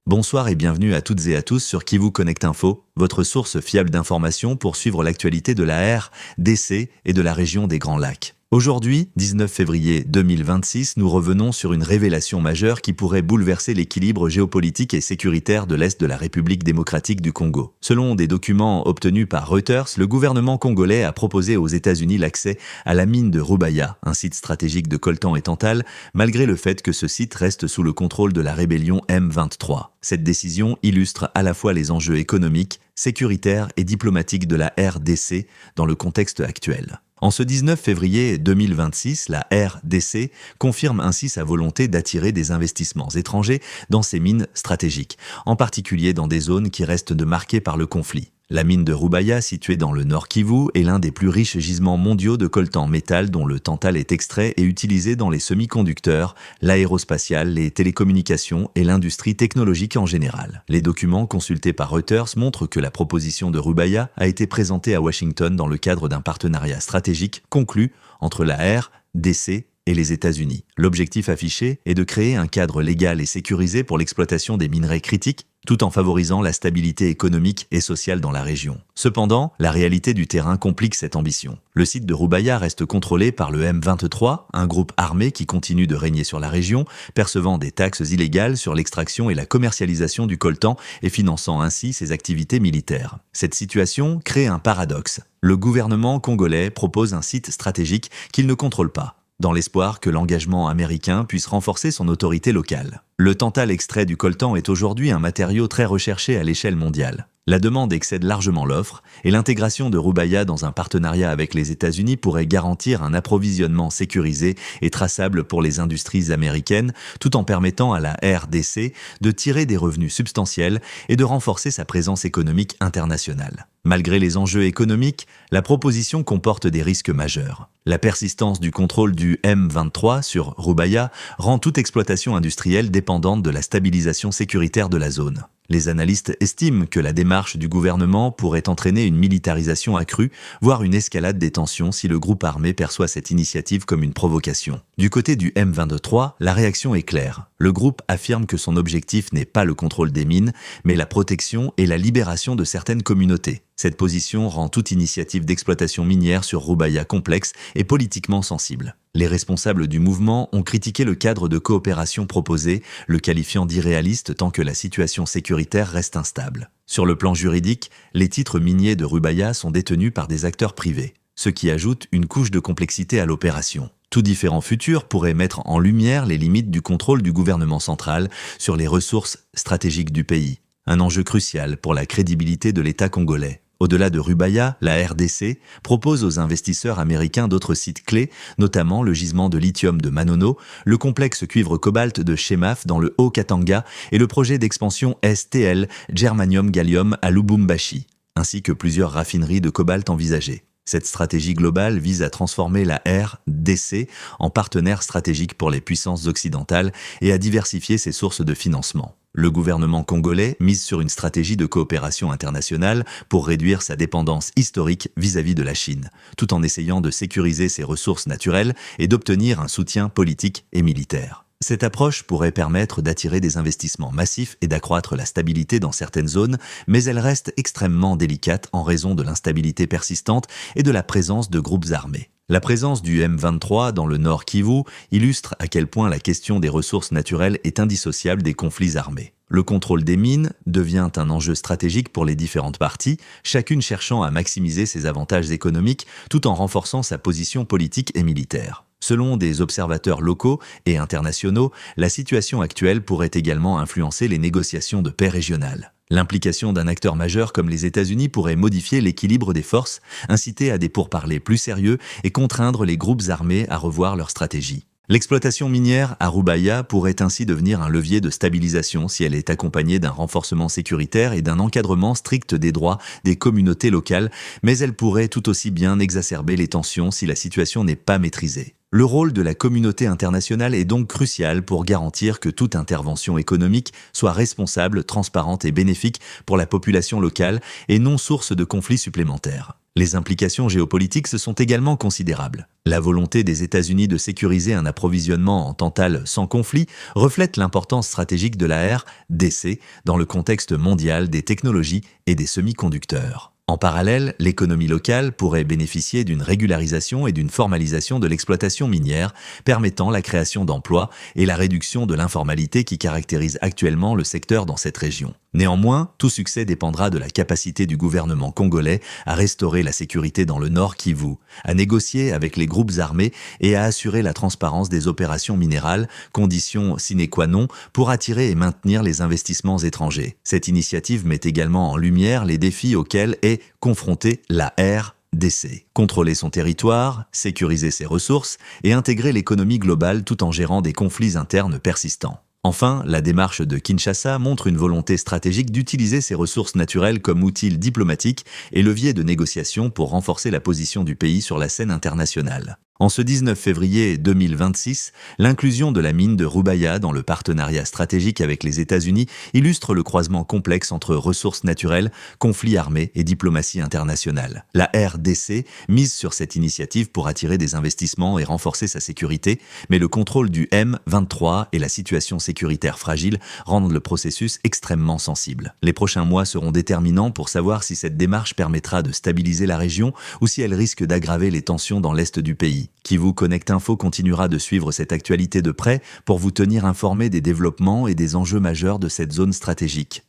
Bonsoir et bienvenue à toutes et à tous sur Qui vous connecte info, votre source fiable d'informations pour suivre l'actualité de la RDC et de la région des Grands Lacs. Aujourd'hui, 19 février 2026, nous revenons sur une révélation majeure qui pourrait bouleverser l'équilibre géopolitique et sécuritaire de l'Est de la République démocratique du Congo. Selon des documents obtenus par Reuters, le gouvernement congolais a proposé aux États-Unis l'accès à la mine de Rubaya, un site stratégique de coltan et tantale, malgré le fait que ce site reste sous le contrôle de la rébellion M23. Cette décision illustre à la fois les enjeux économiques, sécuritaires et diplomatiques de la RDC dans le contexte actuel. En ce 19 février 2026, la RDC confirme ainsi sa volonté d'attirer des investissements étrangers dans ses mines stratégiques, en particulier dans des zones qui restent marquées par le conflit. La mine de Rubaya, située dans le Nord Kivu, est l'un des plus riches gisements mondiaux de coltan métal dont le tantale est extrait et utilisé dans les semi-conducteurs, l'aérospatiale, les télécommunications et l'industrie technologique en général. Les documents consultés par Reuters montrent que la proposition de Rubaya a été présentée à Washington dans le cadre d'un partenariat stratégique conclu entre la RDC et les États-Unis. L'objectif affiché est de créer un cadre légal et sécurisé pour l'exploitation des minerais critiques, tout en favorisant la stabilité économique et sociale dans la région. Cependant, la réalité du terrain complique cette ambition. Le site de Rubaya reste contrôlé par le M23, un groupe armé qui continue de régner sur la région, percevant des taxes illégales sur l'extraction et la commercialisation du coltan et finançant ainsi ses activités militaires. Cette situation crée un paradoxe. Le gouvernement congolais propose un site stratégique qu'il ne contrôle pas, dans l'espoir que l'engagement américain puisse renforcer son autorité locale. Le tantale extrait du coltan est aujourd'hui un matériau très recherché à l'échelle mondiale. La demande excède largement l'offre et l'intégration de Rubaya dans un partenariat avec les États-Unis pourrait garantir un approvisionnement sécurisé et traçable pour les industries américaines, tout en permettant à la RDC de tirer des revenus substantiels et de renforcer sa présence économique internationale. Malgré les enjeux économiques, la proposition comporte des risques majeurs. La persistance du contrôle du M23 sur Rubaya rend toute exploitation industrielle dépendante de la stabilisation sécuritaire de la zone. Les analystes estiment que la démarche du gouvernement pourrait entraîner une militarisation accrue, voire une escalade des tensions si le groupe armé perçoit cette initiative comme une provocation. Du côté du M23, la réaction est claire. Le groupe affirme que son objectif n'est pas le contrôle des mines, mais la protection et la libération de certaines communautés. Cette position rend toute initiative d'exploitation minière sur Rubaya complexe et politiquement sensible. Les responsables du mouvement ont critiqué le cadre de coopération proposé, le qualifiant d'irréaliste tant que la situation sécuritaire reste instable. Sur le plan juridique, les titres miniers de Rubaya sont détenus par des acteurs privés, ce qui ajoute une couche de complexité à l'opération. Tout différent futur pourrait mettre en lumière les limites du contrôle du gouvernement central sur les ressources stratégiques du pays, un enjeu crucial pour la crédibilité de l'État congolais. Au-delà de Rubaya, la RDC propose aux investisseurs américains d'autres sites clés, notamment le gisement de lithium de Manono, le complexe cuivre-cobalt de Chemaf dans le Haut-Katanga et le projet d'expansion STL Germanium-Gallium à Lubumbashi, ainsi que plusieurs raffineries de cobalt envisagées. Cette stratégie globale vise à transformer la RDC en partenaire stratégique pour les puissances occidentales et à diversifier ses sources de financement. Le gouvernement congolais mise sur une stratégie de coopération internationale pour réduire sa dépendance historique vis-à-vis de la Chine, tout en essayant de sécuriser ses ressources naturelles et d'obtenir un soutien politique et militaire. Cette approche pourrait permettre d'attirer des investissements massifs et d'accroître la stabilité dans certaines zones, mais elle reste extrêmement délicate en raison de l'instabilité persistante et de la présence de groupes armés. La présence du M23 dans le Nord Kivu illustre à quel point la question des ressources naturelles est indissociable des conflits armés. Le contrôle des mines devient un enjeu stratégique pour les différentes parties, chacune cherchant à maximiser ses avantages économiques tout en renforçant sa position politique et militaire. Selon des observateurs locaux et internationaux, la situation actuelle pourrait également influencer les négociations de paix régionales. L'implication d'un acteur majeur comme les États-Unis pourrait modifier l'équilibre des forces, inciter à des pourparlers plus sérieux et contraindre les groupes armés à revoir leur stratégie. L'exploitation minière à Rubaya pourrait ainsi devenir un levier de stabilisation si elle est accompagnée d'un renforcement sécuritaire et d'un encadrement strict des droits des communautés locales, mais elle pourrait tout aussi bien exacerber les tensions si la situation n'est pas maîtrisée. Le rôle de la communauté internationale est donc crucial pour garantir que toute intervention économique soit responsable, transparente et bénéfique pour la population locale et non source de conflits supplémentaires. Les implications géopolitiques se sont également considérables. La volonté des États-Unis de sécuriser un approvisionnement en tantale sans conflit reflète l'importance stratégique de la RDC dans le contexte mondial des technologies et des semi-conducteurs. En parallèle, l'économie locale pourrait bénéficier d'une régularisation et d'une formalisation de l'exploitation minière, permettant la création d'emplois et la réduction de l'informalité qui caractérise actuellement le secteur dans cette région. Néanmoins, tout succès dépendra de la capacité du gouvernement congolais à restaurer la sécurité dans le Nord Kivu, à négocier avec les groupes armés et à assurer la transparence des opérations minérales, condition sine qua non pour attirer et maintenir les investissements étrangers. Cette initiative met également en lumière les défis auxquels est confrontée la RDC. Contrôler son territoire, sécuriser ses ressources et intégrer l'économie globale tout en gérant des conflits internes persistants. Enfin, la démarche de Kinshasa montre une volonté stratégique d'utiliser ses ressources naturelles comme outil diplomatique et levier de négociation pour renforcer la position du pays sur la scène internationale. En ce 19 février 2026, l'inclusion de la mine de Rubaya dans le partenariat stratégique avec les États-Unis illustre le croisement complexe entre ressources naturelles, conflits armés et diplomatie internationale. La RDC mise sur cette initiative pour attirer des investissements et renforcer sa sécurité, mais le contrôle du M23 et la situation sécuritaire fragile rendent le processus extrêmement sensible. Les prochains mois seront déterminants pour savoir si cette démarche permettra de stabiliser la région ou si elle risque d'aggraver les tensions dans l'est du pays. Kivu Connect Info continuera de suivre cette actualité de près pour vous tenir informé des développements et des enjeux majeurs de cette zone stratégique.